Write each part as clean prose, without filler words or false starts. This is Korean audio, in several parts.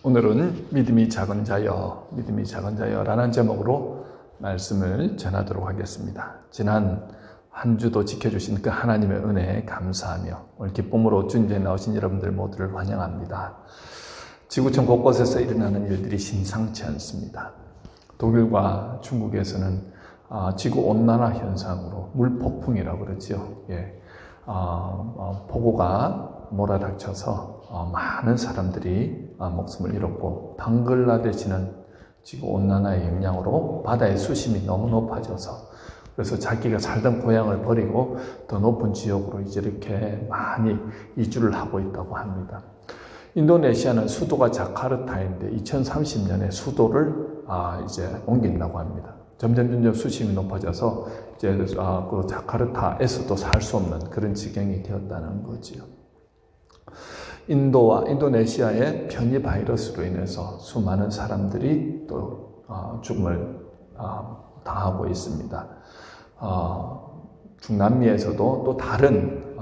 오늘은 믿음이 작은 자여라는 제목으로 말씀을 전하도록 하겠습니다. 지난 한 주도 지켜주신 그 하나님의 은혜에 감사하며 오늘 기쁨으로 주님께 나오신 여러분들 모두를 환영합니다. 지구촌 곳곳에서 일어나는 일들이 심상치 않습니다. 독일과 중국에서는 지구온난화 현상으로 물폭풍이라고 그러죠. 폭우가 몰아닥쳐서 많은 사람들이 목숨을 잃었고, 방글라데시는 지구온난화의 영향으로 바다의 수심이 너무 높아져서 그래서 자기가 살던 고향을 버리고 더 높은 지역으로 이제 이렇게 많이 이주를 하고 있다고 합니다. 인도네시아는 수도가 자카르타인데 2030년에 수도를 이제 옮긴다고 합니다. 점점 수심이 높아져서 이제 그 자카르타에서도 살 수 없는 그런 지경이 되었다는 거지요. 인도와 인도네시아의 변이 바이러스로 인해서 수많은 사람들이 또 죽음을 당하고 있습니다. 중남미에서도 또 다른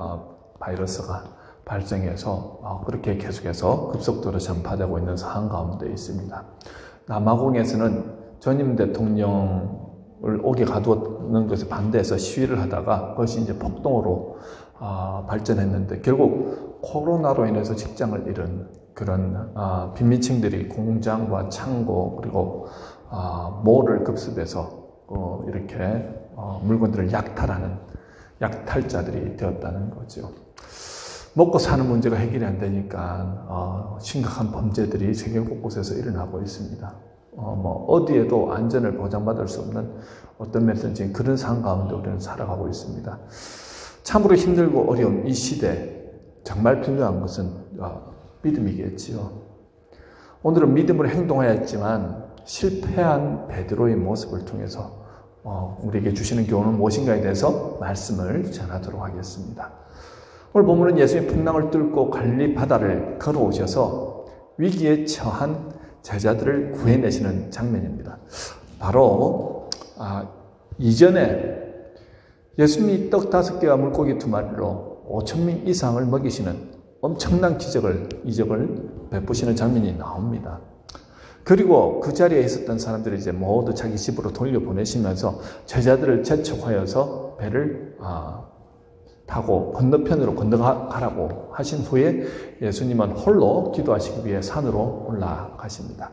바이러스가 발생해서 그렇게 계속해서 급속도로 전파되고 있는 상황 가운데 있습니다. 남아공에서는 전임 대통령을 오게 가두는 것에 반대해서 시위를 하다가 그것이 이제 폭동으로 발전했는데, 결국 코로나로 인해서 직장을 잃은 그런 빈민층들이 공장과 창고 그리고 몰을 급습해서 이렇게 물건들을 약탈하는 약탈자들이 되었다는 거죠. 먹고 사는 문제가 해결이 안 되니까 심각한 범죄들이 세계 곳곳에서 일어나고 있습니다. 어디에도 안전을 보장받을 수 없는 어떤 면에서는 지금 그런 상황 가운데 우리는 살아가고 있습니다. 참으로 힘들고 어려운 이 시대, 정말 필요한 것은 믿음이겠지요. 오늘은 믿음으로 행동하였지만 실패한 베드로의 모습을 통해서 우리에게 주시는 교훈은 무엇인가에 대해서 말씀을 전하도록 하겠습니다. 오늘 본문은 예수님이 풍랑을 뚫고 갈릴리 바다를 걸어오셔서 위기에 처한 제자들을 구해내시는 장면입니다. 바로 이전에 예수님이 떡 5개와 물고기 2마리로 5,000명 이상을 먹이시는 엄청난 이적을 베푸시는 장면이 나옵니다. 그리고 그 자리에 있었던 사람들이 이제 모두 자기 집으로 돌려보내시면서 제자들을 재촉하여서 배를 타고 건너편으로 건너가라고 하신 후에 예수님은 홀로 기도하시기 위해 산으로 올라가십니다.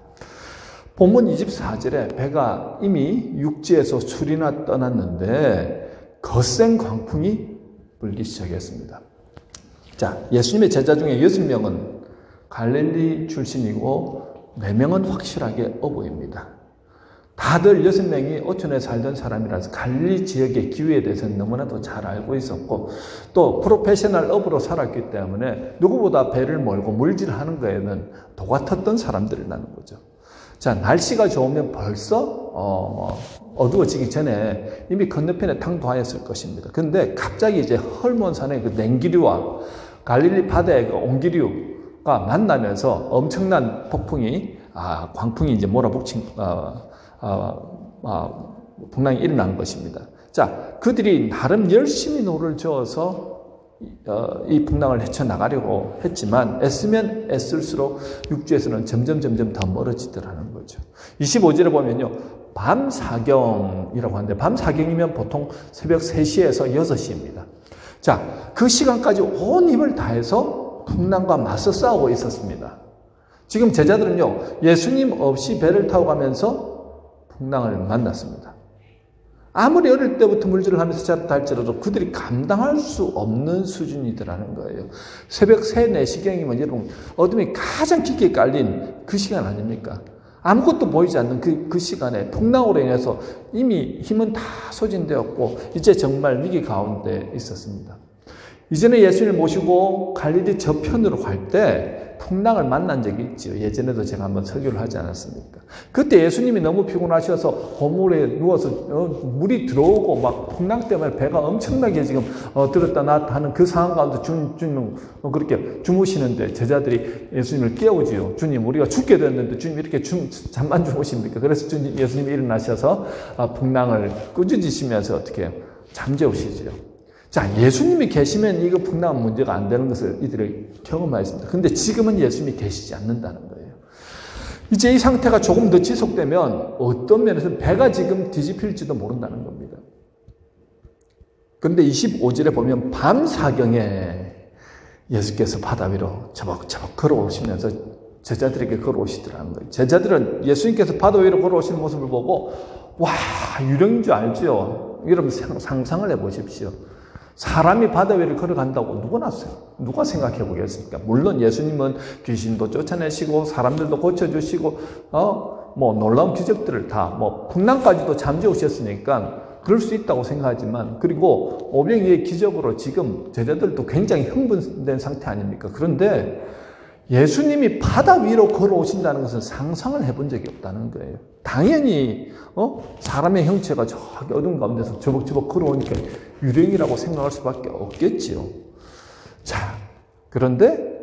본문 24절에 배가 이미 육지에서 수리나 떠났는데 거센 광풍이 불기 시작했습니다. 자, 예수님의 제자 중에 6명은 갈릴리 출신이고 4명은 확실하게 어부입니다. 다들 6명이 오촌에 살던 사람이라서 갈릴리 지역의 기후에 대해서는 너무나도 잘 알고 있었고, 또 프로페셔널 어부로 살았기 때문에 누구보다 배를 몰고 물질하는 거에는 도같았던 사람들이라는 거죠. 자, 날씨가 좋으면 벌써 어두워지기 전에 이미 건너편에 탕도하였을 것입니다. 그런데 갑자기 이제 헐몬산의 그 냉기류와 갈릴리 바다의 그 온기류가 만나면서 엄청난 광풍이 이제 몰아붙인 풍랑이 일어난 것입니다. 자, 그들이 나름 열심히 노를 저어서 이 풍랑을 헤쳐나가려고 했지만 애쓰면 애쓸수록 육지에서는 점점 더 멀어지더라는 거죠. 25절에 보면요, 밤 사경이라고 하는데, 밤 사경이면 보통 새벽 3시에서 6시입니다. 자, 그 시간까지 온 힘을 다해서 풍랑과 맞서 싸우고 있었습니다. 지금 제자들은요, 예수님 없이 배를 타고 가면서 풍랑을 만났습니다. 아무리 어릴 때부터 물질을 하면서 자랐다 할지라도 그들이 감당할 수 없는 수준이더라는 거예요. 새벽 3, 4시경이면 여러분, 어둠이 가장 깊게 깔린 그 시간 아닙니까? 아무것도 보이지 않는 그 시간에 풍랑으로 인해서 이미 힘은 다 소진되었고 이제 정말 위기 가운데 있었습니다. 이전에 예수님을 모시고 갈릴리 저편으로 갈 때 풍랑을 만난 적이 있죠. 예전에도 제가 한번 설교를 하지 않았습니까? 그때 예수님이 너무 피곤하셔서 호물에 누워서 물이 들어오고 막 풍랑 때문에 배가 엄청나게 지금 들었다 놨다 하는 그 상황 가운데 주님 그렇게 주무시는데 제자들이 예수님을 깨우지요. 주님, 우리가 죽게 됐는데 주님 이렇게 잠만 주무십니까? 그래서 예수님이 일어나셔서 풍랑을 꾸짖으시면서 어떻게 잠재우시지요. 자, 예수님이 계시면 이거 풍랑은 문제가 안 되는 것을 이들이 경험하였습니다. 근데 지금은 예수님이 계시지 않는다는 거예요. 이제 이 상태가 조금 더 지속되면 어떤 면에서 배가 지금 뒤집힐지도 모른다는 겁니다. 그런데 25절에 보면 밤 사경에 예수께서 바다 위로 저벅저벅 걸어오시면서 제자들에게 걸어오시더라는 거예요. 제자들은 예수님께서 바다 위로 걸어오시는 모습을 보고 와, 유령인 줄 알죠? 여러분 상상을 해보십시오. 사람이 바다 위를 걸어간다고 누가 생각해 보겠습니까? 물론 예수님은 귀신도 쫓아내시고 사람들도 고쳐주시고 놀라운 기적들을 다 풍랑까지도 잠재우셨으니까 그럴 수 있다고 생각하지만, 그리고 오병이의 기적으로 지금 제자들도 굉장히 흥분된 상태 아닙니까? 그런데 예수님이 바다 위로 걸어오신다는 것은 상상을 해본 적이 없다는 거예요. 당연히 사람의 형체가 저기 어둠 가운데서 저벅저벅 걸어오니까 유령이라고 생각할 수밖에 없겠지요. 자, 그런데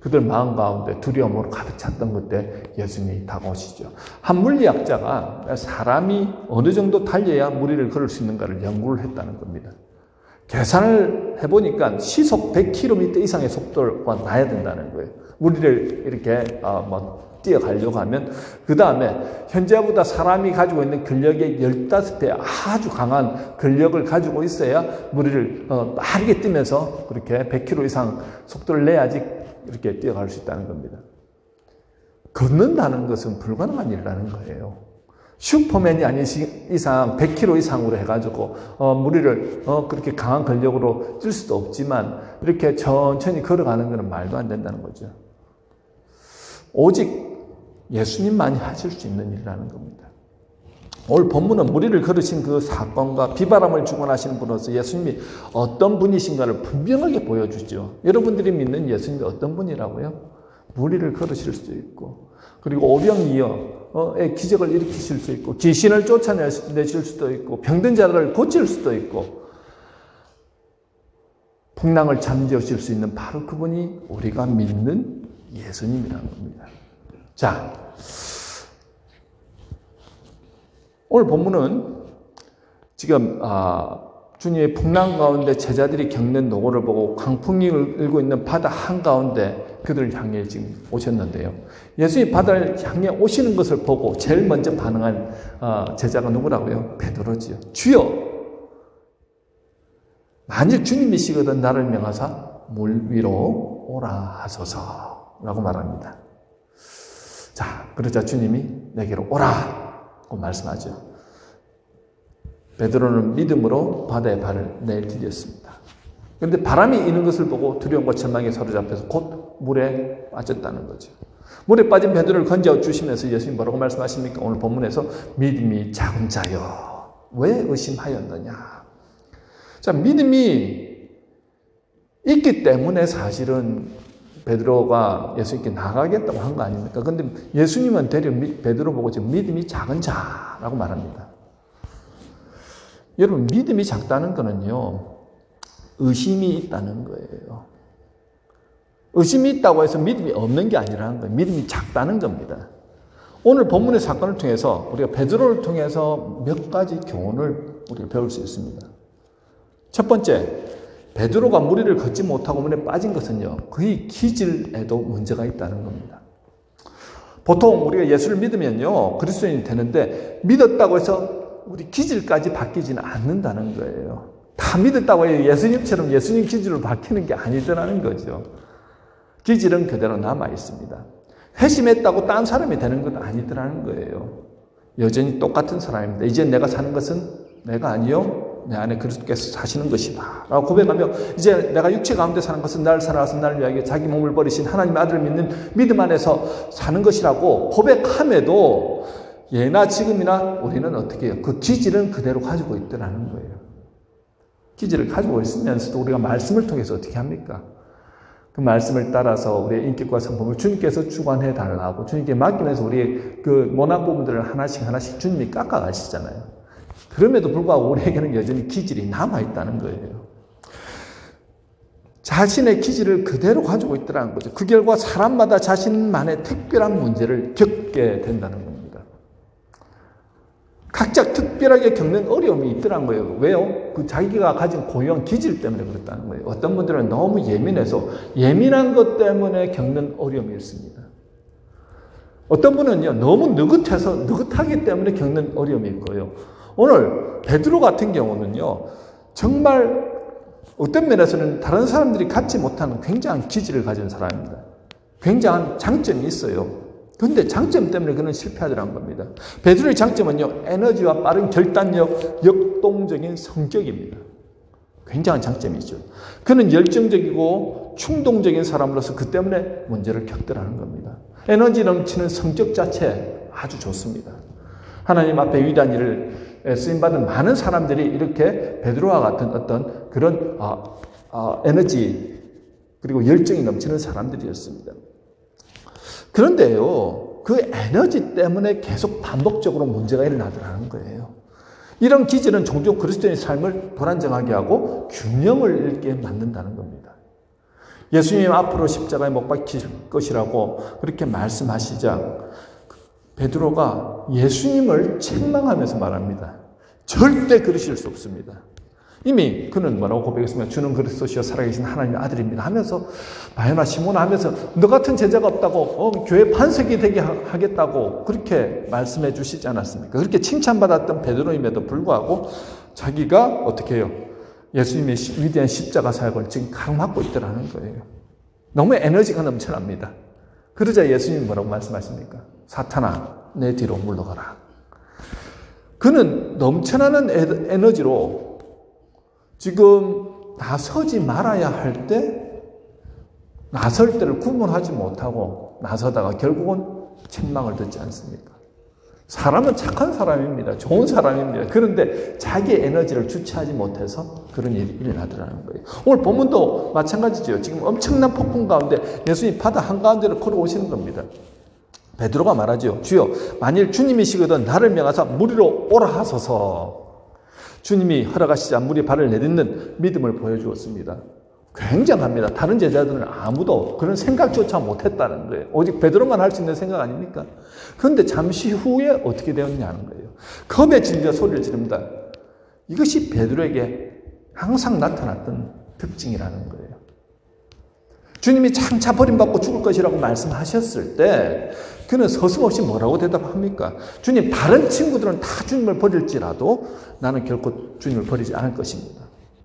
그들 마음 가운데 두려움으로 가득 찼던 그때 예수님이 다가오시죠. 한 물리학자가 사람이 어느 정도 달려야 무리를 걸을 수 있는가를 연구를 했다는 겁니다. 계산을 해보니까 시속 100km 이상의 속도가 나야 된다는 거예요. 무리를 이렇게 뛰어가려고 하면, 그 다음에 현재보다 사람이 가지고 있는 근력의 15배 아주 강한 근력을 가지고 있어야 무리를 빠르게 뛰면서 그렇게 100km 이상 속도를 내야지 이렇게 뛰어갈 수 있다는 겁니다. 걷는다는 것은 불가능한 일이라는 거예요. 슈퍼맨이 아닌 이상 100km 이상으로 해가지고 무리를 그렇게 강한 근력으로 뛸 수도 없지만 이렇게 천천히 걸어가는 것은 말도 안 된다는 거죠. 오직 예수님만이 하실 수 있는 일이라는 겁니다. 오늘 본문은 무리를 걸으신 그 사건과 비바람을 주관하시는 분으로서 예수님이 어떤 분이신가를 분명하게 보여주죠. 여러분들이 믿는 예수님이 어떤 분이라고요? 무리를 걸으실 수 있고, 그리고 오병이어의 기적을 일으키실 수 있고, 귀신을 쫓아내실 수도 있고, 병든 자를 고칠 수도 있고, 풍랑을 잠재우실 수 있는 바로 그분이 우리가 믿는 예수님이라는 겁니다. 자, 오늘 본문은 지금 주님의 풍랑 가운데 제자들이 겪는 노고를 보고 강풍이 일고 있는 바다 한가운데 그들을 향해 지금 오셨는데요. 예수님이 바다를 향해 오시는 것을 보고 제일 먼저 반응한 제자가 누구라고요? 베드로지요. 주여, 만일 주님이시거든 나를 명하사 물 위로 오라 하소서라고 말합니다. 자, 그러자 주님이 내게로 오라고 말씀하죠. 베드로는 믿음으로 바다에 발을 내디뎠습니다. 그런데 바람이 이는 것을 보고 두려움과 절망에 사로잡혀서 곧 물에 빠졌다는 거죠. 물에 빠진 베드로를 건져 주시면서 예수님이 뭐라고 말씀하십니까? 오늘 본문에서 믿음이 작은 자여 왜 의심하였느냐. 자, 믿음이 있기 때문에 사실은 베드로가 예수님께 나가겠다고 한 거 아닙니까? 그런데 예수님은 되려 베드로 보고 지금 믿음이 작은 자라고 말합니다. 여러분, 믿음이 작다는 거는요, 의심이 있다는 거예요. 의심이 있다고 해서 믿음이 없는 게 아니라는 거예요. 믿음이 작다는 겁니다. 오늘 본문의 사건을 통해서 우리가 베드로를 통해서 몇 가지 교훈을 우리가 배울 수 있습니다. 첫 번째, 베드로가 무리를 걷지 못하고 물에 빠진 것은요, 그의 기질에도 문제가 있다는 겁니다. 보통 우리가 예수를 믿으면요, 그리스도인이 되는데 믿었다고 해서 우리 기질까지 바뀌지는 않는다는 거예요. 다 믿었다고 해요. 예수님처럼 예수님 기질로 바뀌는 게 아니더라는 거죠. 기질은 그대로 남아 있습니다. 회심했다고 딴 사람이 되는 건 아니더라는 거예요. 여전히 똑같은 사람입니다. 이제 내가 사는 것은 내가 아니요 내 안에 그리스도께서 사시는 것이다 라고 고백하며, 이제 내가 육체 가운데 사는 것은 나를 살아서 나를 위하여 자기 몸을 버리신 하나님의 아들을 믿는 믿음 안에서 사는 것이라고 고백함에도 예나 지금이나 우리는 어떻게 해요? 그 기질은 그대로 가지고 있더라는 거예요. 기질을 가지고 있으면서도 우리가 말씀을 통해서 어떻게 합니까? 그 말씀을 따라서 우리의 인격과 성품을 주님께서 주관해 달라고 주님께 맡기면서 우리의 그 모난 부분들을 하나씩 주님이 깎아 가시잖아요. 그럼에도 불구하고 우리에게는 여전히 기질이 남아있다는 거예요. 자신의 기질을 그대로 가지고 있더라는 거죠. 그 결과 사람마다 자신만의 특별한 문제를 겪게 된다는 겁니다. 각자 특별하게 겪는 어려움이 있더라는 거예요. 왜요? 그 자기가 가진 고유한 기질 때문에 그렇다는 거예요. 어떤 분들은 너무 예민해서 예민한 것 때문에 겪는 어려움이 있습니다. 어떤 분은요, 너무 느긋하기 때문에 겪는 어려움이 있고요. 오늘 베드로 같은 경우는요, 정말 어떤 면에서는 다른 사람들이 갖지 못하는 굉장한 기질을 가진 사람입니다. 굉장한 장점이 있어요. 그런데 장점 때문에 그는 실패하더라는 겁니다. 베드로의 장점은요, 에너지와 빠른 결단력, 역동적인 성격입니다. 굉장한 장점이죠. 그는 열정적이고 충동적인 사람으로서 그 때문에 문제를 겪더라는 겁니다. 에너지 넘치는 성격 자체 아주 좋습니다. 하나님 앞에 위대한 일을 쓰임받은 많은 사람들이 이렇게 베드로와 같은 어떤 그런 에너지 그리고 열정이 넘치는 사람들이었습니다. 그런데요, 그 에너지 때문에 계속 반복적으로 문제가 일어나더라는 거예요. 이런 기질은 종종 그리스도인의 삶을 불안정하게 하고 균형을 잃게 만든다는 겁니다. 예수님 앞으로 십자가에 못 박히실 것이라고 그렇게 말씀하시자 베드로가 예수님을 책망하면서 말합니다. 절대 그러실 수 없습니다. 이미 그는 뭐라고 고백했습니까? 주는 그리스도시요 살아계신 하나님의 아들입니다 하면서 바요나 시모나 하면서 너 같은 제자가 없다고 교회 반석이 되게 하겠다고 그렇게 말씀해 주시지 않았습니까? 그렇게 칭찬받았던 베드로임에도 불구하고 자기가 어떻게 해요? 예수님의 위대한 십자가 사역을 지금 가로막고 있더라는 거예요. 너무 에너지가 넘쳐납니다. 그러자 예수님이 뭐라고 말씀하십니까? 사탄아, 내 뒤로 물러가라. 그는 넘쳐나는 에너지로 지금 나서지 말아야 할 때 나설 때를 구분하지 못하고 나서다가 결국은 책망을 듣지 않습니까? 사람은 착한 사람입니다. 좋은 사람입니다. 그런데 자기의 에너지를 주체하지 못해서 그런 일이 일어나더라는 거예요. 오늘 본문도 마찬가지죠. 지금 엄청난 폭풍 가운데 예수님이 바다 한가운데로 걸어오시는 겁니다. 베드로가 말하죠. 주여, 만일 주님이시거든 나를 명하사 물 위로 오라 하소서. 주님이 허락하시자 물이 발을 내딛는 믿음을 보여주었습니다. 굉장합니다. 다른 제자들은 아무도 그런 생각조차 못했다는 거예요. 오직 베드로만 할 수 있는 생각 아닙니까? 그런데 잠시 후에 어떻게 되었냐는 거예요. 겁에 질려 소리를 지릅니다. 이것이 베드로에게 항상 나타났던 특징이라는 거예요. 주님이 장차 버림받고 죽을 것이라고 말씀하셨을 때 그는 서슴없이 뭐라고 대답합니까? 주님, 다른 친구들은 다 주님을 버릴지라도 나는 결코 주님을 버리지 않을 것입니다.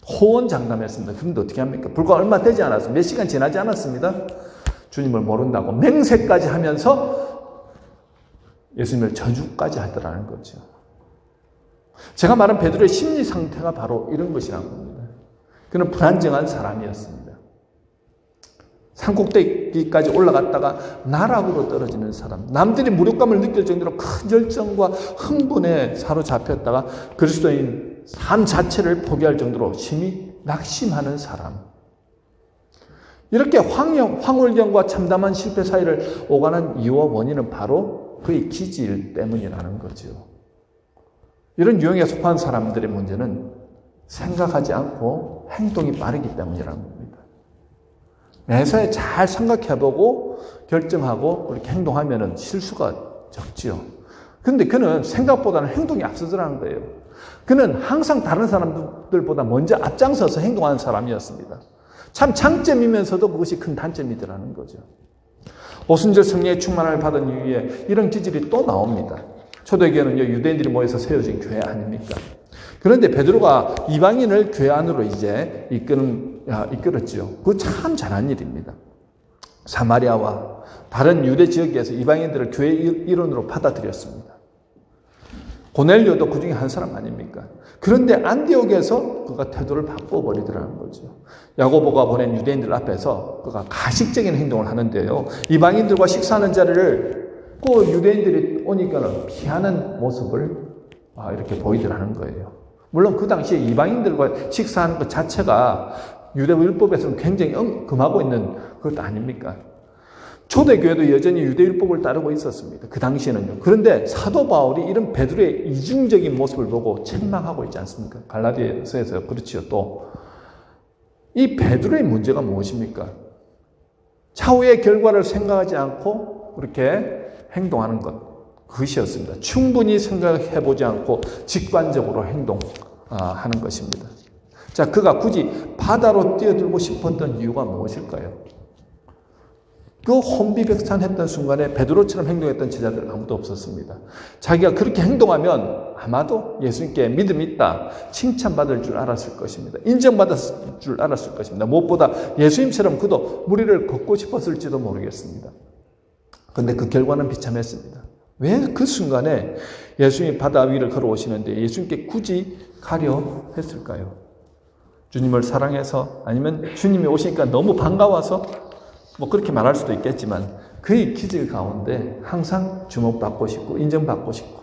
호언장담했습니다. 그런데 어떻게 합니까? 불과 얼마 되지 않았습니다. 몇 시간 지나지 않았습니다. 주님을 모른다고 맹세까지 하면서 예수님을 저주까지 하더라는 거죠. 제가 말한 베드로의 심리 상태가 바로 이런 것이라는 겁니다. 그는 불안정한 사람이었습니다. 산꼭대기까지 올라갔다가 나락으로 떨어지는 사람, 남들이 무력감을 느낄 정도로 큰 열정과 흥분에 사로잡혔다가 그리스도인 삶 자체를 포기할 정도로 심히 낙심하는 사람, 이렇게 황홀경과 참담한 실패 사이를 오가는 이유와 원인은 바로 그의 기질 때문이라는 거죠. 이런 유형에 속한 사람들의 문제는 생각하지 않고 행동이 빠르기 때문이라는 겁니다. 매사에 잘 생각해보고 결정하고 이렇게 행동하면 실수가 적지요. 그런데 그는 생각보다는 행동이 앞서더라는 거예요. 그는 항상 다른 사람들보다 먼저 앞장서서 행동하는 사람이었습니다. 참 장점이면서도 그것이 큰 단점이더라는 거죠. 오순절 성령의 충만을 받은 이후에 이런 기질이 또 나옵니다. 초대교회는요, 유대인들이 모여서 세워진 교회 아닙니까? 그런데 베드로가 이방인을 교회 안으로 이제 이끌었죠. 그거 참 잘한 일입니다. 사마리아와 다른 유대 지역에서 이방인들을 교회 일원으로 받아들였습니다. 고넬료도 그 중에 한 사람 아닙니까? 그런데 안디옥에서 그가 태도를 바꿔버리더라는 거죠. 야고보가 보낸 유대인들 앞에서 그가 가식적인 행동을 하는데요. 이방인들과 식사하는 자리를 꼭 유대인들이 오니까는 피하는 모습을 이렇게 보이더라는 거예요. 물론 그 당시에 이방인들과 식사하는 것 자체가 유대 율법에서는 굉장히 금하고 있는 것 아닙니까? 초대교회도 여전히 유대 율법을 따르고 있었습니다. 그 당시에는요. 그런데 사도 바울이 이런 베드로의 이중적인 모습을 보고 책망하고 있지 않습니까? 갈라디아서에서 그렇지요. 또 이 베드로의 문제가 무엇입니까? 차후의 결과를 생각하지 않고 그렇게 행동하는 것, 그것이었습니다. 충분히 생각해보지 않고 직관적으로 행동하는 것입니다. 자, 그가 굳이 바다로 뛰어들고 싶었던 이유가 무엇일까요? 그 혼비백산했던 순간에 베드로처럼 행동했던 제자들은 아무도 없었습니다. 자기가 그렇게 행동하면 아마도 예수님께 믿음이 있다, 칭찬받을 줄 알았을 것입니다. 인정받았을 줄 알았을 것입니다. 무엇보다 예수님처럼 그도 무리를 걷고 싶었을지도 모르겠습니다. 그런데 그 결과는 비참했습니다. 왜 그 순간에 예수님이 바다 위를 걸어오시는데 예수님께 굳이 가려 했을까요? 주님을 사랑해서, 아니면 주님이 오시니까 너무 반가워서, 뭐 그렇게 말할 수도 있겠지만 그의 기질 가운데 항상 주목받고 싶고 인정받고 싶고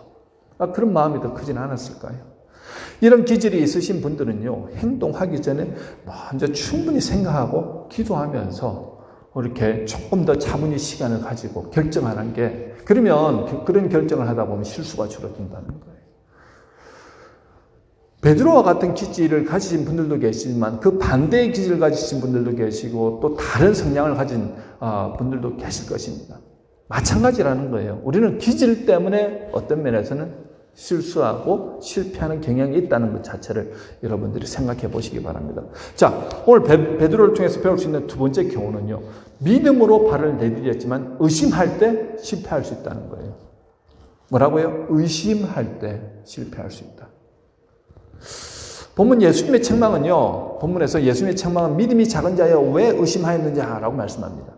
그런 마음이 더 크진 않았을까요? 이런 기질이 있으신 분들은요, 행동하기 전에 먼저 충분히 생각하고 기도하면서 이렇게 조금 더 차분히 시간을 가지고 결정하는 게, 그러면 그런 결정을 하다 보면 실수가 줄어든다는 거예요. 베드로와 같은 기질을 가지신 분들도 계시지만 그 반대의 기질을 가지신 분들도 계시고 또 다른 성향을 가진 분들도 계실 것입니다. 마찬가지라는 거예요. 우리는 기질 때문에 어떤 면에서는 실수하고 실패하는 경향이 있다는 것 자체를 여러분들이 생각해 보시기 바랍니다. 자, 오늘 베드로를 통해서 배울 수 있는 두 번째 교훈은요, 믿음으로 발을 내디뎠지만 의심할 때 실패할 수 있다는 거예요. 뭐라고요? 의심할 때 실패할 수 있다. 본문 예수님의 책망은요, 본문에서 예수님의 책망은 믿음이 작은 자여 왜 의심하였느냐라고 말씀합니다.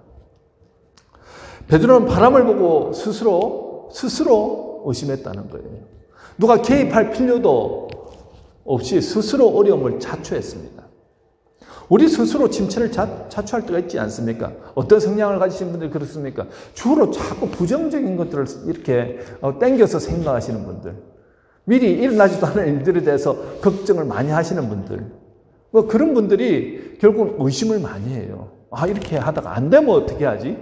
베드로는 바람을 보고 스스로 의심했다는 거예요. 누가 개입할 필요도 없이 스스로 어려움을 자초했습니다. 우리 스스로 침체를 자초할 때가 있지 않습니까? 어떤 성향을 가지신 분들이 그렇습니까? 주로 자꾸 부정적인 것들을 이렇게 땡겨서 생각하시는 분들, 미리 일어나지도 않은 일들에 대해서 걱정을 많이 하시는 분들, 그런 분들이 결국은 의심을 많이 해요. 이렇게 하다가 안 되면 어떻게 하지?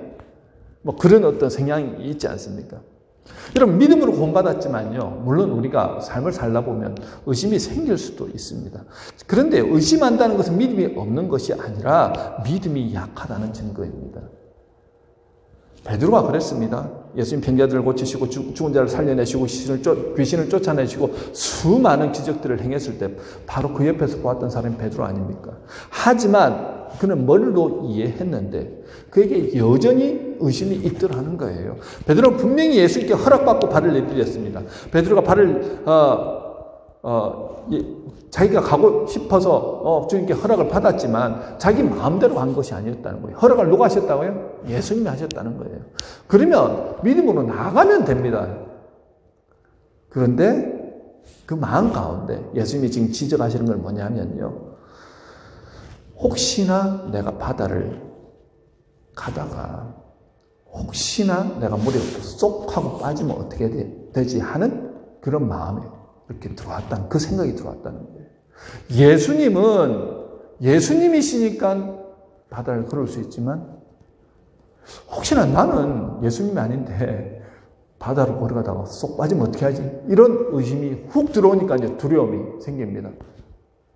그런 어떤 성향이 있지 않습니까? 여러분, 믿음으로 구원받았지만요, 물론 우리가 삶을 살다 보면 의심이 생길 수도 있습니다. 그런데 의심한다는 것은 믿음이 없는 것이 아니라 믿음이 약하다는 증거입니다. 베드로가 그랬습니다. 예수님 병자들을 고치시고 죽은 자를 살려내시고 귀신을 쫓아내시고 수많은 기적들을 행했을 때 바로 그 옆에서 보았던 사람이 베드로 아닙니까? 하지만 그는 머리로 이해했는데 그에게 여전히 의심이 있더라는 거예요. 베드로는 분명히 예수님께 허락받고 발을 내디뎠습니다. 베드로가 발을 자기가 가고 싶어서 주님께 허락을 받았지만 자기 마음대로 간 것이 아니었다는 거예요. 허락을 누가 하셨다고요? 예수님이 하셨다는 거예요. 그러면 믿음으로 나가면 됩니다. 그런데 그 마음 가운데 예수님이 지금 지적하시는 건 뭐냐면요, 혹시나 내가 바다를 가다가 혹시나 내가 물에 쏙 하고 빠지면 어떻게 되지 하는 그런 마음이 이렇게 들어왔다는, 그 생각이 들어왔다는 거예요. 예수님이시니까 바다를 걸을 수 있지만 혹시나 나는 예수님이 아닌데 바다로 걸어가다가 쏙 빠지면 어떻게 하지? 이런 의심이 훅 들어오니까 이제 두려움이 생깁니다.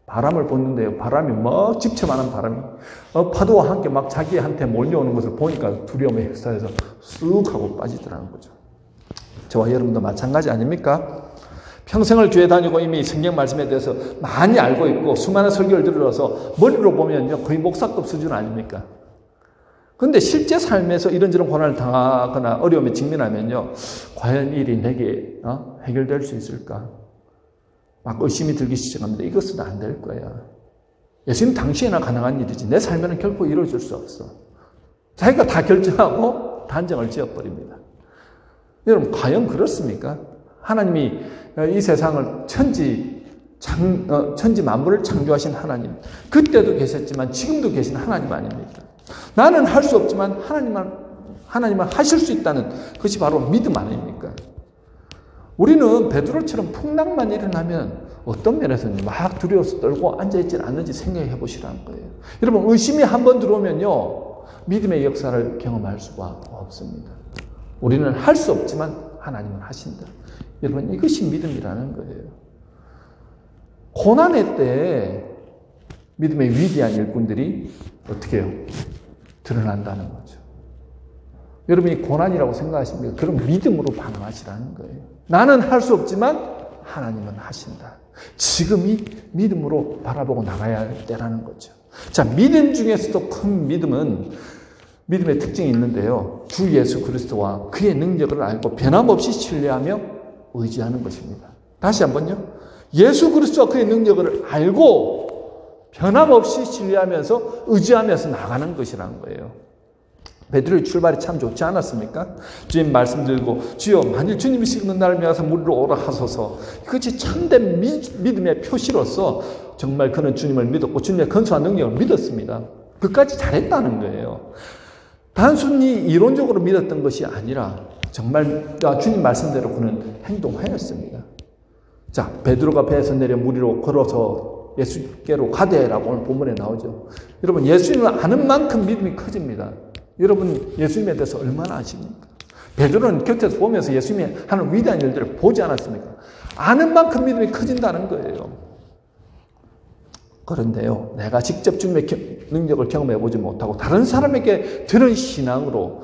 바람을 보는데요, 바람이 집채만한 바람이 파도와 함께 막 자기한테 몰려오는 것을 보니까 두려움에 휩싸여서 쑥 하고 빠지더라는 거죠. 저와 여러분도 마찬가지 아닙니까? 평생을 교회 다니고 이미 성경 말씀에 대해서 많이 알고 있고 수많은 설교를 들어서 머리로 보면요, 거의 목사급 수준 아닙니까? 그런데 실제 삶에서 이런저런 고난을 당하거나 어려움에 직면하면요, 과연 일이 내게 해결될 수 있을까? 막 의심이 들기 시작합니다. 이것은 안 될 거야. 예수님 당시에나 가능한 일이지 내 삶에는 결코 이루어질 수 없어. 자기가 다 결정하고 단정을 지어버립니다. 여러분, 과연 그렇습니까? 하나님이 이 세상을 천지 만물을 창조하신 하나님, 그때도 계셨지만 지금도 계신 하나님 아닙니까? 나는 할 수 없지만 하나님은 하실 수 있다는 것이 바로 믿음 아닙니까? 우리는 베드로처럼 풍랑만 일어나면 어떤 면에서는 막 두려워서 떨고 앉아있지 않는지 생각해 보시라는 거예요. 여러분, 의심이 한번 들어오면요, 믿음의 역사를 경험할 수가 없습니다. 우리는 할 수 없지만 하나님은 하신다. 여러분, 이것이 믿음이라는 거예요. 고난의 때에 믿음의 위대한 일꾼들이 어떻게 해요? 드러난다는 거죠. 여러분이 고난이라고 생각하십니까? 그럼 믿음으로 반응하시라는 거예요. 나는 할 수 없지만 하나님은 하신다. 지금이 믿음으로 바라보고 나가야 할 때라는 거죠. 자, 믿음 중에서도 큰 믿음은 믿음의 특징이 있는데요. 주 예수 그리스도와 그의 능력을 알고 변함없이 신뢰하며 의지하는 것입니다. 다시 한번요. 예수 그리스도와 그의 능력을 알고 변함없이 신뢰하면서 의지하면서 나가는 것이라는 거예요. 베드로의 출발이 참 좋지 않았습니까? 주님 말씀 드리고 주여 만일 주님이 식는 날을 위하서 물로 오라 하소서. 그것이 참된 믿음의 표시로서 정말 그는 주님을 믿었고 주님의 건수한 능력을 믿었습니다. 그까지 잘했다는 거예요. 단순히 이론적으로 믿었던 것이 아니라 정말 주님 말씀대로 그는 행동하였습니다. 자, 베드로가 배에서 내려 물 위로 걸어서 예수께로 가되라고 오늘 본문에 나오죠. 여러분, 예수님을 아는 만큼 믿음이 커집니다. 여러분, 예수님에 대해서 얼마나 아십니까? 베드로는 곁에서 보면서 예수님이 하는 위대한 일들을 보지 않았습니까? 아는 만큼 믿음이 커진다는 거예요. 그런데요, 내가 직접 주님의 능력을 경험해 보지 못하고 다른 사람에게 들은 신앙으로는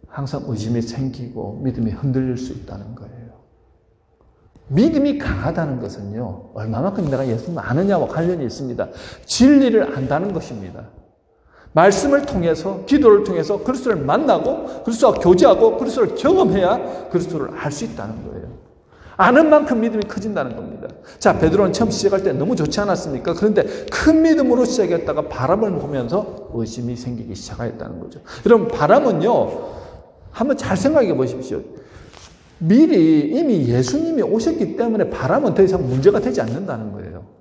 항상 의심이 생기고 믿음이 흔들릴 수 있다는 거예요. 믿음이 강하다는 것은요, 얼마만큼 내가 예수님을 아느냐와 관련이 있습니다. 진리를 안다는 것입니다. 말씀을 통해서, 기도를 통해서 그리스도를 만나고 그리스도와 교제하고 그리스도를 경험해야 그리스도를 알 수 있다는 거예요. 아는 만큼 믿음이 커진다는 겁니다. 자, 베드로는 처음 시작할 때 너무 좋지 않았습니까? 그런데 큰 믿음으로 시작했다가 바람을 보면서 의심이 생기기 시작했다는 거죠. 여러분, 바람은요, 한번 잘 생각해 보십시오. 이미 예수님이 오셨기 때문에 바람은 더 이상 문제가 되지 않는다는 거예요.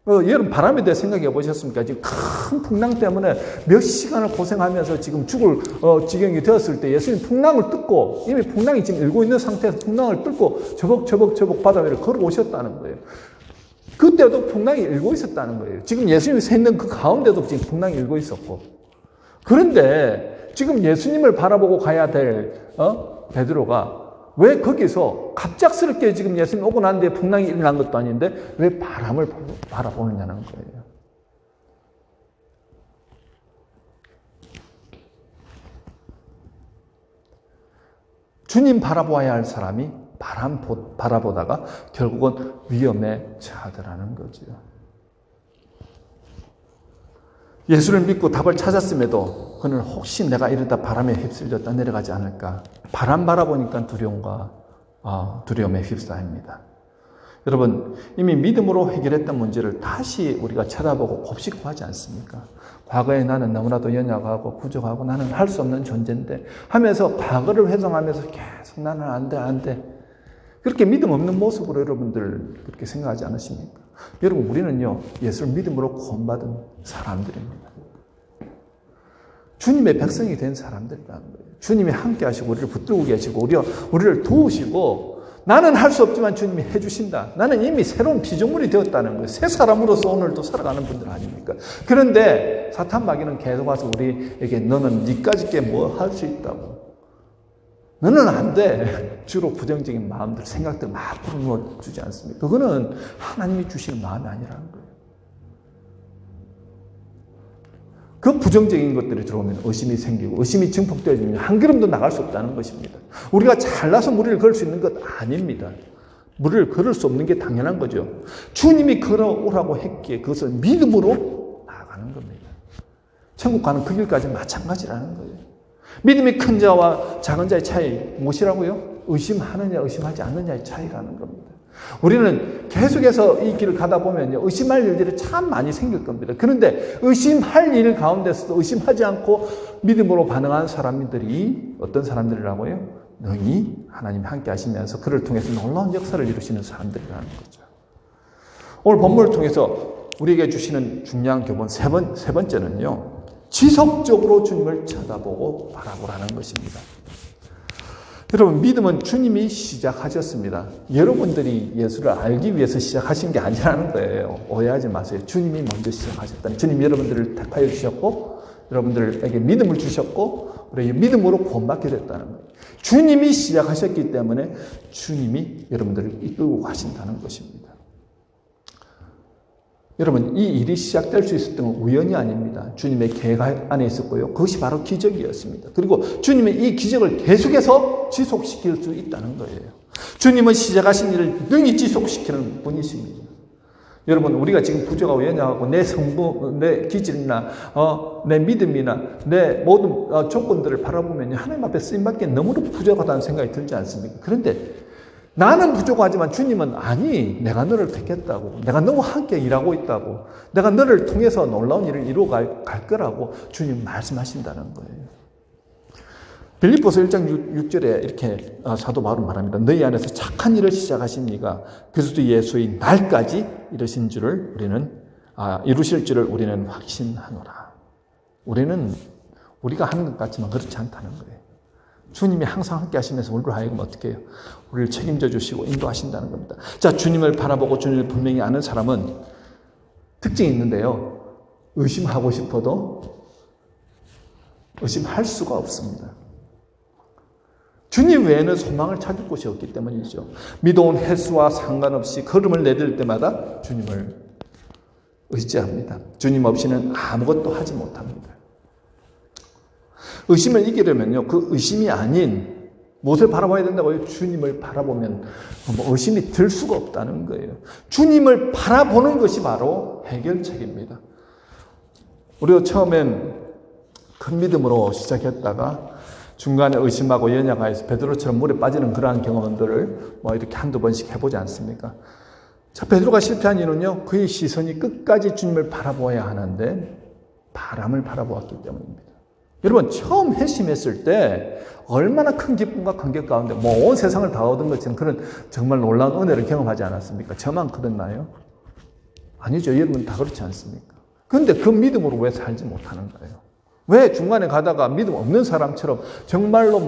여러분, 바람에 대해 생각해 보셨습니까? 지금 큰 풍랑 때문에 몇 시간을 고생하면서 지금 죽을 지경이 되었을 때 예수님 풍랑을 뚫고, 이미 풍랑이 지금 일고 있는 상태에서 풍랑을 뚫고 저벅저벅 바다 위를 걸어오셨다는 거예요. 그때도 풍랑이 일고 있었다는 거예요. 지금 예수님이 서 있는 그 가운데도 지금 풍랑이 일고 있었고. 그런데 지금 예수님을 바라보고 가야 될 베드로가 왜 거기서 갑작스럽게 지금 예수님 오고 난 뒤에 풍랑이 일어난 것도 아닌데 왜 바람을 바라보느냐는 거예요. 주님 바라보아야 할 사람이 바람 바라보다가 결국은 위험에 처하더라는 거죠. 예수를 믿고 답을 찾았음에도 그는 혹시 내가 이러다 바람에 휩쓸렸다 내려가지 않을까. 바람 바라보니까 두려움에 휩싸입니다. 여러분, 이미 믿음으로 해결했던 문제를 다시 우리가 쳐다보고 곱씹고 하지 않습니까? 과거에 나는 너무나도 연약하고 부족하고 나는 할 수 없는 존재인데 하면서 과거를 회상하면서 계속 나는 안 돼. 그렇게 믿음 없는 모습으로 여러분들 그렇게 생각하지 않으십니까? 여러분, 우리는요, 예수를 믿음으로 구원받은 사람들입니다. 주님의 백성이 된 사람들이라는 거예요. 주님이 함께 하시고 우리를 붙들고 계시고 우리를 도우시고 나는 할 수 없지만 주님이 해주신다. 나는 이미 새로운 피조물이 되었다는 거예요. 새 사람으로서 오늘도 살아가는 분들 아닙니까? 그런데 사탄 마귀는 계속 와서 우리에게 너는 니까짓 게 뭐 할 수 있다고. 너는 안 돼. 주로 부정적인 마음들, 생각들 막 불어넣어주지 않습니까? 그거는 하나님이 주시는 마음이 아니라는 거예요. 그 부정적인 것들이 들어오면 의심이 생기고 의심이 증폭되어지면 한 걸음도 나갈 수 없다는 것입니다. 우리가 잘나서 무리를 걸을 수 있는 것 아닙니다. 무리를 걸을 수 없는 게 당연한 거죠. 주님이 걸어오라고 했기에 그것을 믿음으로 나아가는 겁니다. 천국 가는 그 길까지 마찬가지라는 거예요. 믿음이 큰 자와 작은 자의 차이 무엇이라고요? 의심하느냐 의심하지 않느냐의 차이라는 겁니다. 우리는 계속해서 이 길을 가다 보면요, 의심할 일들이 참 많이 생길 겁니다. 그런데 의심할 일 가운데서도 의심하지 않고 믿음으로 반응한 사람들이 어떤 사람들이라고요? 능히 하나님이 함께 하시면서 그를 통해서 놀라운 역사를 이루시는 사람들이라는 거죠. 오늘 본문을 통해서 우리에게 주시는 중요한 교훈 세 번째는요, 지속적으로 주님을 쳐다보고 바라보라는 것입니다. 여러분, 믿음은 주님이 시작하셨습니다. 여러분들이 예수를 알기 위해서 시작하신 게 아니라는 거예요. 오해하지 마세요. 주님이 먼저 시작하셨다니. 주님 여러분들을 택하여 주셨고 여러분들에게 믿음을 주셨고 우리 믿음으로 구원받게 됐다는 거예요. 주님이 시작하셨기 때문에 주님이 여러분들을 이끌고 가신다는 것입니다. 여러분, 이 일이 시작될 수 있었던 건 우연이 아닙니다. 주님의 계획 안에 있었고요. 그것이 바로 기적이었습니다. 그리고 주님의 이 기적을 계속해서 지속시킬 수 있다는 거예요. 주님은 시작하신 일을 능히 지속시키는 분이십니다. 여러분, 우리가 지금 부족하고 연약하고 내 성분, 내 기질이나 내 믿음이나 내 모든 조건들을 바라보면 하나님 앞에 쓰임받기에 너무도 부족하다는 생각이 들지 않습니까? 그런데 나는 부족하지만 주님은 아니, 내가 너를 택했다고, 내가 너와 함께 일하고 있다고, 내가 너를 통해서 놀라운 일을 이루어 갈 거라고 주님 말씀하신다는 거예요. 빌립보서 1장 6절에 이렇게 사도 바울은 말합니다. 너희 안에서 착한 일을 시작하신 이가 그리스도 예수의 날까지 이루실 줄을 우리는 확신하노라. 우리가 하는 것 같지만 그렇지 않다는 거예요. 주님이 항상 함께 하시면서 우리를 하여금 어떻게 해요? 우리를 책임져 주시고 인도하신다는 겁니다. 자, 주님을 바라보고 주님을 분명히 아는 사람은 특징이 있는데요. 의심하고 싶어도 의심할 수가 없습니다. 주님 외에는 소망을 찾을 곳이 없기 때문이죠. 미도온 횟수와 상관없이 걸음을 내딜 때마다 주님을 의지합니다. 주님 없이는 아무것도 하지 못합니다. 의심을 이기려면요, 그 의심이 아닌 무엇을 바라봐야 된다고요? 주님을 바라보면 의심이 들 수가 없다는 거예요. 주님을 바라보는 것이 바로 해결책입니다. 우리가 처음엔 큰 믿음으로 시작했다가 중간에 의심하고 연약해서 베드로처럼 물에 빠지는 그러한 경험들을 이렇게 한두 번씩 해보지 않습니까? 자, 베드로가 실패한 이유는요, 그의 시선이 끝까지 주님을 바라보아야 하는데 바람을 바라보았기 때문입니다. 여러분, 처음 회심했을 때 얼마나 큰 기쁨과 감격 가운데 온 세상을 다 얻은 것처럼 그런 정말 놀라운 은혜를 경험하지 않았습니까? 저만 그랬나요? 아니죠. 여러분 다 그렇지 않습니까? 그런데 그 믿음으로 왜 살지 못하는 거예요? 왜 중간에 가다가 믿음 없는 사람처럼 정말로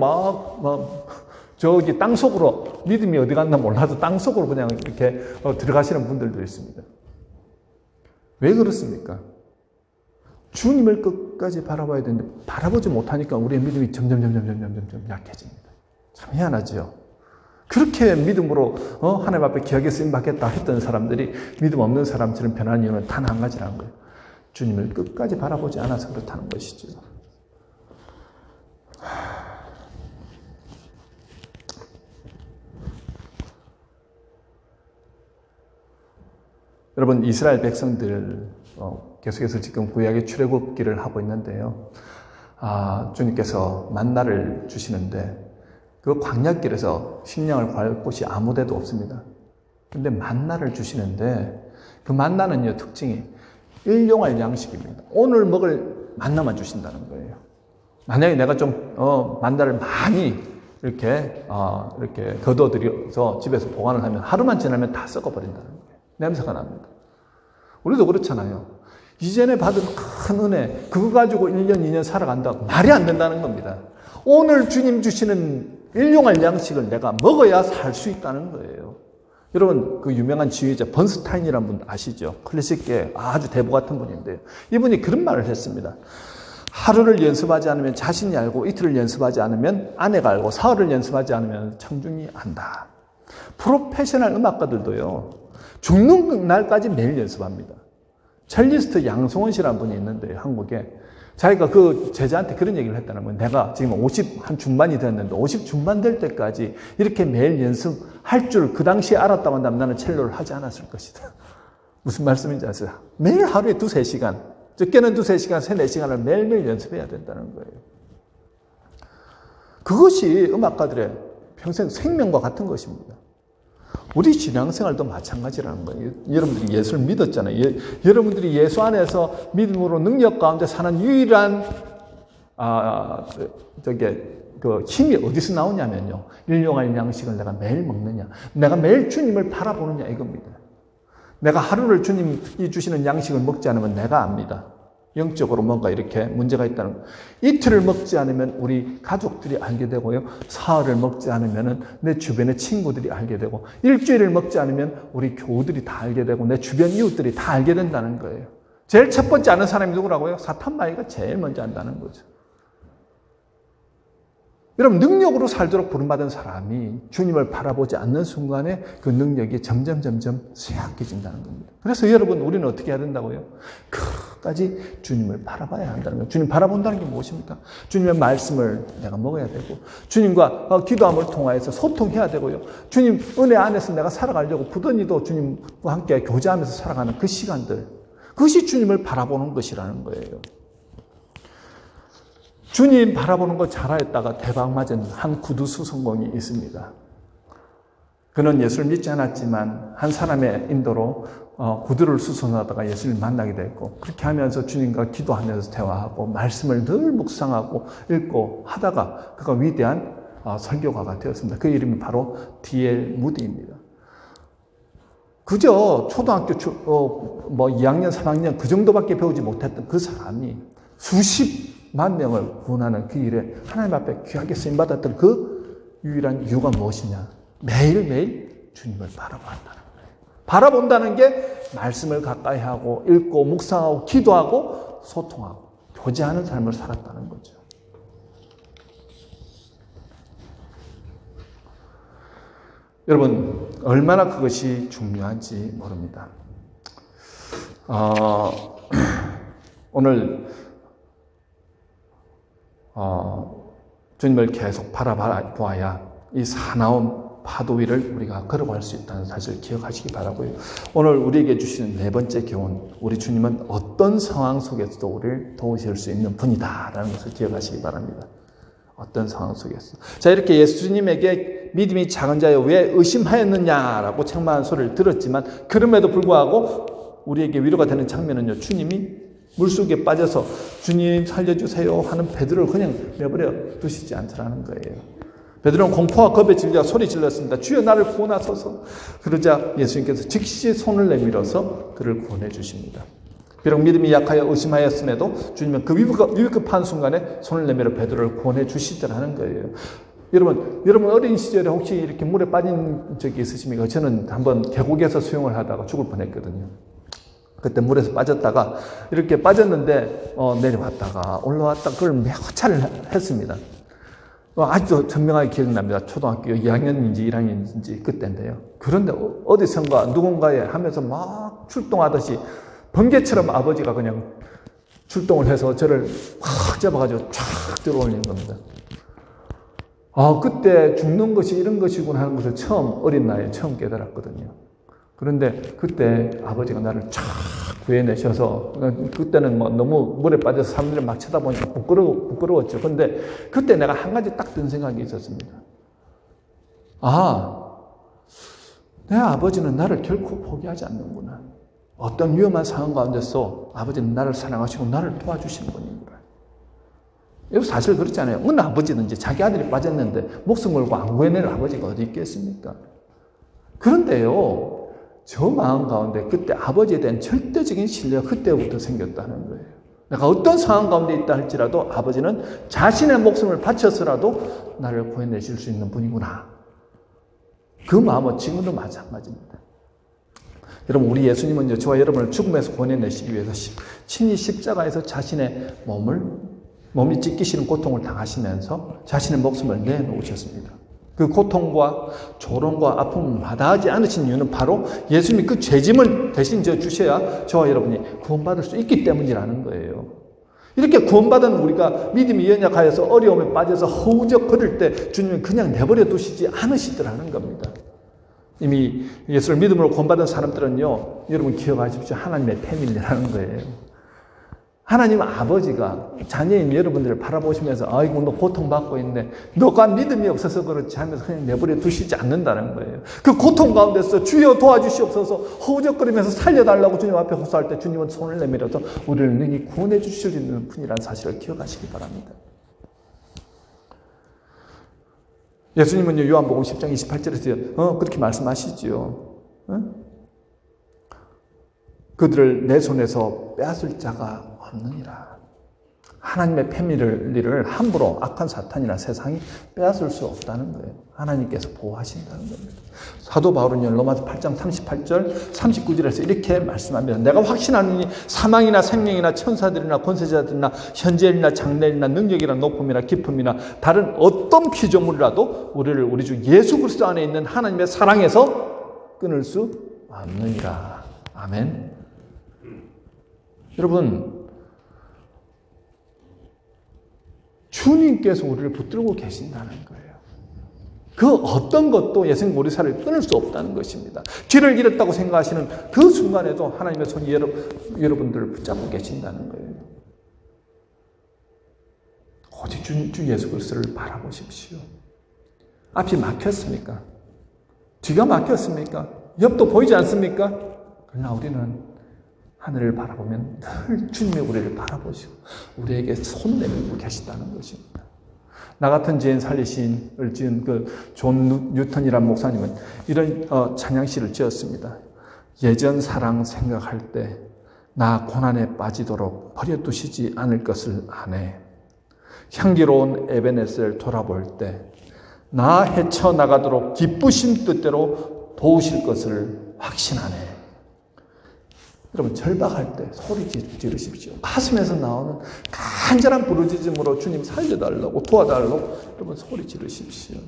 저기 땅속으로 믿음이 어디 갔나 몰라도 땅속으로 그냥 이렇게 들어가시는 분들도 있습니다. 왜 그렇습니까? 주님을 끝까지 바라봐야 되는데 바라보지 못하니까 우리의 믿음이 점점 약해집니다. 참 희한하죠. 그렇게 믿음으로 하나님 앞에 기하게 쓰임받겠다 했던 사람들이 믿음 없는 사람처럼 변한 이유는 단 한 가지라는 거예요. 주님을 끝까지 바라보지 않아서 그렇다는 것이죠. 여러분, 이스라엘 백성들 계속해서 지금 구약의 출애굽기를 하고 있는데요. 주님께서 만나를 주시는데 그 광야길에서 식량을 구할 곳이 아무 데도 없습니다. 근데 만나를 주시는데 그 만나는요, 특징이 일용할 양식입니다. 오늘 먹을 만나만 주신다는 거예요. 만약에 내가 좀 만나를 많이 이렇게 거둬들여서 집에서 보관을 하면 하루만 지나면 다 썩어버린다는 거예요. 냄새가 납니다. 우리도 그렇잖아요. 이전에 받은 큰 은혜, 그거 가지고 1년, 2년 살아간다고 말이 안 된다는 겁니다. 오늘 주님 주시는 일용할 양식을 내가 먹어야 살 수 있다는 거예요. 여러분, 그 유명한 지휘자 번스타인이라는 분 아시죠? 클래식계 아주 대부 같은 분인데요. 이분이 그런 말을 했습니다. 하루를 연습하지 않으면 자신이 알고, 이틀을 연습하지 않으면 아내가 알고, 사흘을 연습하지 않으면 청중이 안다. 프로페셔널 음악가들도요, 죽는 날까지 매일 연습합니다. 첼리스트 양성원 씨라는 분이 있는데요, 한국에. 자기가 그 제자한테 그런 얘기를 했다는 거예요. 내가 지금 50 한 중반이 됐는데 50 중반 될 때까지 이렇게 매일 연습할 줄 그 당시에 알았다고 한다면 나는 첼로를 하지 않았을 것이다. 무슨 말씀인지 아세요? 매일 하루에 2-3시간, 적게는 2-3시간, 3-4시간을 매일매일 연습해야 된다는 거예요. 그것이 음악가들의 평생 생명과 같은 것입니다. 우리 신앙생활도 마찬가지라는 거예요. 여러분들이 예수를 믿었잖아요. 여러분들이 예수 안에서 믿음으로 능력 가운데 사는 유일한 힘이 어디서 나오냐면요. 일용할 양식을 내가 매일 먹느냐, 내가 매일 주님을 바라보느냐 이겁니다. 내가 하루를 주님이 주시는 양식을 먹지 않으면 내가 압니다. 영적으로 뭔가 이렇게 문제가 있다는 거예요. 이틀을 먹지 않으면 우리 가족들이 알게 되고요. 사흘을 먹지 않으면 내 주변의 친구들이 알게 되고, 일주일을 먹지 않으면 우리 교우들이 다 알게 되고, 내 주변 이웃들이 다 알게 된다는 거예요. 제일 첫 번째 아는 사람이 누구라고요? 사탄 마귀가 제일 먼저 안다는 거죠. 여러분, 능력으로 살도록 부름받은 사람이 주님을 바라보지 않는 순간에 그 능력이 점점 쇠약해진다는 겁니다. 그래서 여러분, 우리는 어떻게 해야 된다고요? 끝까지 주님을 바라봐야 한다는 거예요. 주님 바라본다는 게 무엇입니까? 주님의 말씀을 내가 먹어야 되고, 주님과 기도함을 통하여서 소통해야 되고요. 주님 은혜 안에서 내가 살아가려고 부더니도 주님과 함께 교제하면서 살아가는 그 시간들, 그것이 주님을 바라보는 것이라는 거예요. 주님 바라보는 거 잘하였다가 대박 맞은 한 구두수 성공이 있습니다. 그는 예수를 믿지 않았지만 한 사람의 인도로 구두를 수선하다가 예수를 만나게 됐고, 그렇게 하면서 주님과 기도하면서 대화하고 말씀을 늘 묵상하고 읽고 하다가 그가 위대한 설교가가 되었습니다. 그 이름이 바로 D.L. 무디입니다. 그저 초등학교 2학년, 3학년 그 정도밖에 배우지 못했던 그 사람이 수십만 명을 구원하는 그 일에 하나님 앞에 귀하게 쓰임받았던 그 유일한 이유가 무엇이냐? 매일매일 주님을 바라본다는 거예요. 바라본다는 게 말씀을 가까이 하고 읽고 묵상하고 기도하고 소통하고 교제하는 삶을 살았다는 거죠. 여러분, 얼마나 그것이 중요한지 모릅니다. 오늘 주님을 계속 바라보아야 이 사나운 파도 위를 우리가 걸어갈 수 있다는 사실을 기억하시기 바라고요. 오늘 우리에게 주시는 네 번째 교훈, 우리 주님은 어떤 상황 속에서도 우리를 도우실 수 있는 분이다라는 것을 기억하시기 바랍니다. 어떤 상황 속에서. 자, 이렇게 예수님에게 믿음이 작은 자여 왜 의심하였느냐라고 책망한 소리를 들었지만, 그럼에도 불구하고 우리에게 위로가 되는 장면은요, 주님이 물속에 빠져서 주님 살려주세요 하는 베드로를 그냥 내버려 두시지 않더라는 거예요. 베드로는 공포와 겁에 질려 소리 질렀습니다. 주여 나를 구원하소서. 그러자 예수님께서 즉시 손을 내밀어서 그를 구원해 주십니다. 비록 믿음이 약하여 의심하였음에도 주님은 그 위급한 순간에 손을 내밀어 베드로를 구원해 주시더라는 거예요. 여러분 어린 시절에 혹시 이렇게 물에 빠진 적이 있으십니까? 저는 한번 계곡에서 수영을 하다가 죽을 뻔했거든요. 그때 물에서 빠졌다가 이렇게 빠졌는데 내려왔다가 올라왔다 그걸 몇 차례를 했습니다. 아직도 선명하게 기억납니다. 초등학교 2학년인지 1학년인지 그때인데요. 그런데 어디선가 누군가에 하면서 막 출동하듯이 번개처럼 아버지가 그냥 출동을 해서 저를 확 잡아가지고 쫙 들어올린 겁니다. 그때 죽는 것이 이런 것이구나 하는 것을 어린 나이에 처음 깨달았거든요. 그런데 그때 아버지가 나를 쫙 구해내셔서, 그때는 너무 물에 빠져서 사람들이 막 쳐다보니까 부끄러웠죠. 근데 그때 내가 한 가지 딱 든 생각이 있었습니다. 내 아버지는 나를 결코 포기하지 않는구나. 어떤 위험한 상황 가운데서 아버지는 나를 사랑하시고 나를 도와주시는 분입니다. 이거 사실 그렇잖아요. 어느 아버지는 이제 자기 아들이 빠졌는데 목숨 걸고 안 구해낼 아버지가 어디 있겠습니까? 그런데요, 저 마음 가운데 그때 아버지에 대한 절대적인 신뢰가 그때부터 생겼다는 거예요. 내가 어떤 상황 가운데 있다 할지라도 아버지는 자신의 목숨을 바쳐서라도 나를 구해내실 수 있는 분이구나. 그 마음은 지금도 마찬가지입니다. 여러분, 우리 예수님은 저와 여러분을 죽음에서 구원해내시기 위해서 친히 십자가에서 자신의 몸이 찢기시는 고통을 당하시면서 자신의 목숨을 내놓으셨습니다. 그 고통과 조롱과 아픔을 마다하지 않으신 이유는 바로 예수님이 그 죄짐을 대신 주셔야 저와 여러분이 구원받을 수 있기 때문이라는 거예요. 이렇게 구원받은 우리가 믿음이 연약하여서 어려움에 빠져서 허우적거릴 때 주님은 그냥 내버려 두시지 않으시더라는 겁니다. 이미 예수를 믿음으로 구원받은 사람들은요, 여러분 기억하십시오. 하나님의 패밀리라는 거예요. 하나님 아버지가 자녀인 여러분들을 바라보시면서 아이고 너 고통받고 있네, 너가 믿음이 없어서 그렇지 하면서 그냥 내버려 두시지 않는다는 거예요. 그 고통 가운데서 주여 도와주시옵소서 허우적거리면서 살려달라고 주님 앞에 호소할 때 주님은 손을 내밀어서 우리를 능히 구원해 주실 수 있는 분이라는 사실을 기억하시기 바랍니다. 예수님은요, 요한복음 10장 28절에서 그렇게 말씀하시지요. 그들을 내 손에서 빼앗을 자가 없느니라. 하나님의 패밀리를 함부로 악한 사탄이나 세상이 빼앗을 수 없다는 거예요. 하나님께서 보호하신다는 겁니다. 사도 바울은 로마서 8장 38절 39절에서 이렇게 말씀합니다. 내가 확신하노니 사망이나 생명이나 천사들이나 권세자들이나 현재일이나 장래일이나 능력이나 높음이나 깊음이나 다른 어떤 피조물이라도 우리를 우리 주 예수 그리스도 안에 있는 하나님의 사랑에서 끊을 수 없느니라. 아멘. 여러분, 주님께서 우리를 붙들고 계신다는 거예요. 그 어떤 것도 예수님 우리 살을 끊을 수 없다는 것입니다. 길을 잃었다고 생각하시는 그 순간에도 하나님의 손이 여러분들을 붙잡고 계신다는 거예요. 오직 주 예수 그리스도를 바라보십시오. 앞이 막혔습니까? 뒤가 막혔습니까? 옆도 보이지 않습니까? 그러나 우리는 하늘을 바라보면 늘 주님의 우리를 바라보시고 우리에게 손 내밀고 계시다는 것입니다. 나 같은 죄인 살리신을 지은 존 뉴턴이라는 목사님은 이런 찬양시를 지었습니다. 예전 사랑 생각할 때 나 고난에 빠지도록 버려두시지 않을 것을 아네. 향기로운 에베네스를 돌아볼 때 나 헤쳐나가도록 기쁘신 뜻대로 도우실 것을 확신하네. 여러분, 절박할 때 소리 지르십시오. 가슴에서 나오는 간절한 부르짖음으로 주님 살려달라고 도와달라고 여러분 소리 지르십시오.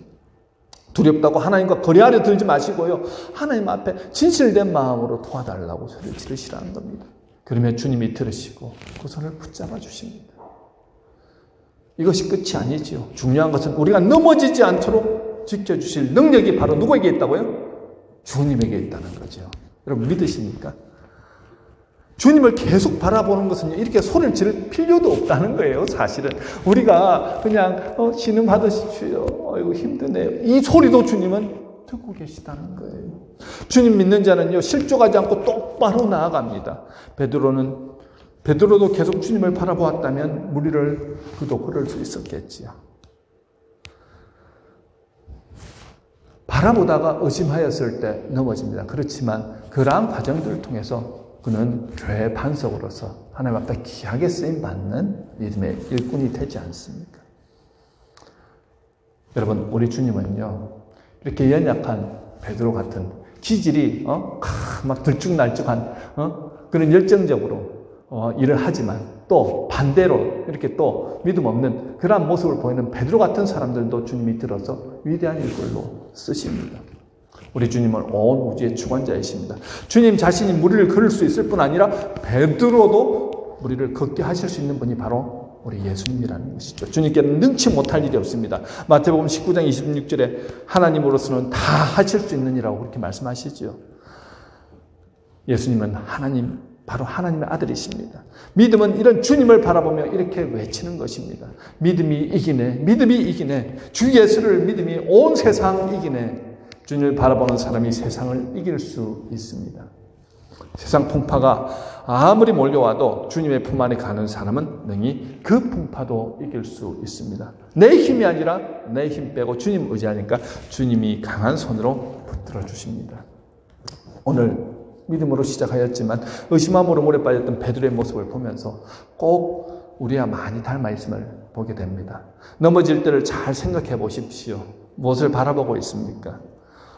두렵다고 하나님과 거리하려 들지 마시고요. 하나님 앞에 진실된 마음으로 도와달라고 소리 지르시라는 겁니다. 그러면 주님이 들으시고 그 손을 붙잡아 주십니다. 이것이 끝이 아니지요. 중요한 것은 우리가 넘어지지 않도록 지켜주실 능력이 바로 누구에게 있다고요? 주님에게 있다는 거죠. 여러분 믿으십니까? 주님을 계속 바라보는 것은 이렇게 소리를 지를 필요도 없다는 거예요. 사실은 우리가 그냥 신음하듯이요, 아이고 힘드네요, 이 소리도 주님은 듣고 계시다는 거예요. 주님 믿는 자는요 실족하지 않고 똑바로 나아갑니다. 베드로도 계속 주님을 바라보았다면 무리를 그도 걸을 수 있었겠지요. 바라보다가 의심하였을 때 넘어집니다. 그렇지만 그러한 과정들을 통해서 그는 교회의 반석으로서 하나님 앞에 귀하게 쓰임받는 믿음의 일꾼이 되지 않습니까? 여러분, 우리 주님은요 이렇게 연약한 베드로 같은 기질이 막 들쭉날쭉한 그런 열정적으로 일을 하지만 또 반대로 이렇게 또 믿음 없는 그러한 모습을 보이는 베드로 같은 사람들도 주님이 들어서 위대한 일꾼로 쓰십니다. 우리 주님은 온 우주의 주관자이십니다. 주님 자신이 무리를 걸을 수 있을 뿐 아니라 베드로도 무리를 걷게 하실 수 있는 분이 바로 우리 예수님이라는 것이죠. 주님께는 능치 못할 일이 없습니다. 마태복음 19장 26절에 하나님으로서는 다 하실 수 있는 이라고 그렇게 말씀하시죠. 예수님은 바로 하나님의 아들이십니다. 믿음은 이런 주님을 바라보며 이렇게 외치는 것입니다. 믿음이 이기네, 믿음이 이기네, 주 예수를 믿음이 온 세상 이기네. 주님을 바라보는 사람이 세상을 이길 수 있습니다. 세상 풍파가 아무리 몰려와도 주님의 품 안에 가는 사람은 능히 그 풍파도 이길 수 있습니다. 내 힘이 아니라 내 힘 빼고 주님 의지하니까 주님이 강한 손으로 붙들어 주십니다. 오늘 믿음으로 시작하였지만 의심함으로 물에 빠졌던 베드로의 모습을 보면서 꼭 우리와 많이 닮아 있음을 보게 됩니다. 넘어질 때를 잘 생각해 보십시오. 무엇을 바라보고 있습니까?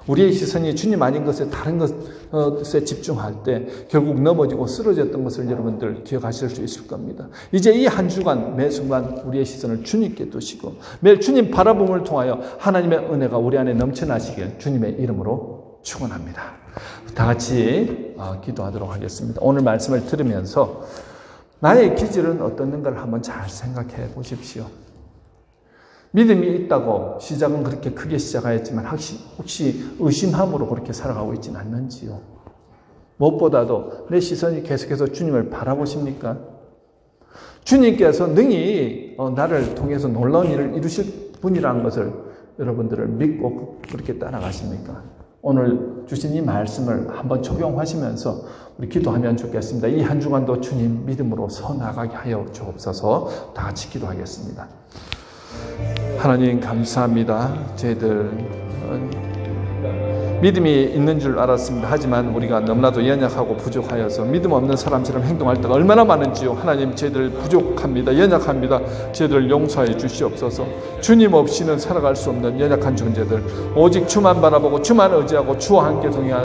우리의 시선이 주님 아닌 것에 다른 것에 집중할 때 결국 넘어지고 쓰러졌던 것을 여러분들 기억하실 수 있을 겁니다. 이제 이 한 주간 매 순간 우리의 시선을 주님께 두시고 매일 주님 바라봄을 통하여 하나님의 은혜가 우리 안에 넘쳐나시길 주님의 이름으로 축원합니다. 다 같이 기도하도록 하겠습니다. 오늘 말씀을 들으면서 나의 기질은 어떻는가를 한번 잘 생각해 보십시오. 믿음이 있다고 시작은 그렇게 크게 시작하였지만 혹시 의심함으로 그렇게 살아가고 있지는 않는지요? 무엇보다도 내 시선이 계속해서 주님을 바라보십니까? 주님께서 능히 나를 통해서 놀라운 일을 이루실 분이라는 것을 여러분들을 믿고 그렇게 따라가십니까? 오늘 주신 이 말씀을 한번 적용하시면서 우리 기도하면 좋겠습니다. 이 한 주간도 주님 믿음으로 서 나가게 하여 주옵소서. 다 같이 기도하겠습니다. 하나님 감사합니다. 저희들 믿음이 있는 줄 알았습니다. 하지만 우리가 너무나도 연약하고 부족하여서 믿음 없는 사람처럼 행동할 때가 얼마나 많은지요. 하나님, 저희들 부족합니다. 연약합니다. 저희들을 용서해 주시옵소서. 주님 없이는 살아갈 수 없는 연약한 존재들, 오직 주만 바라보고 주만 의지하고 주와 함께 동행하는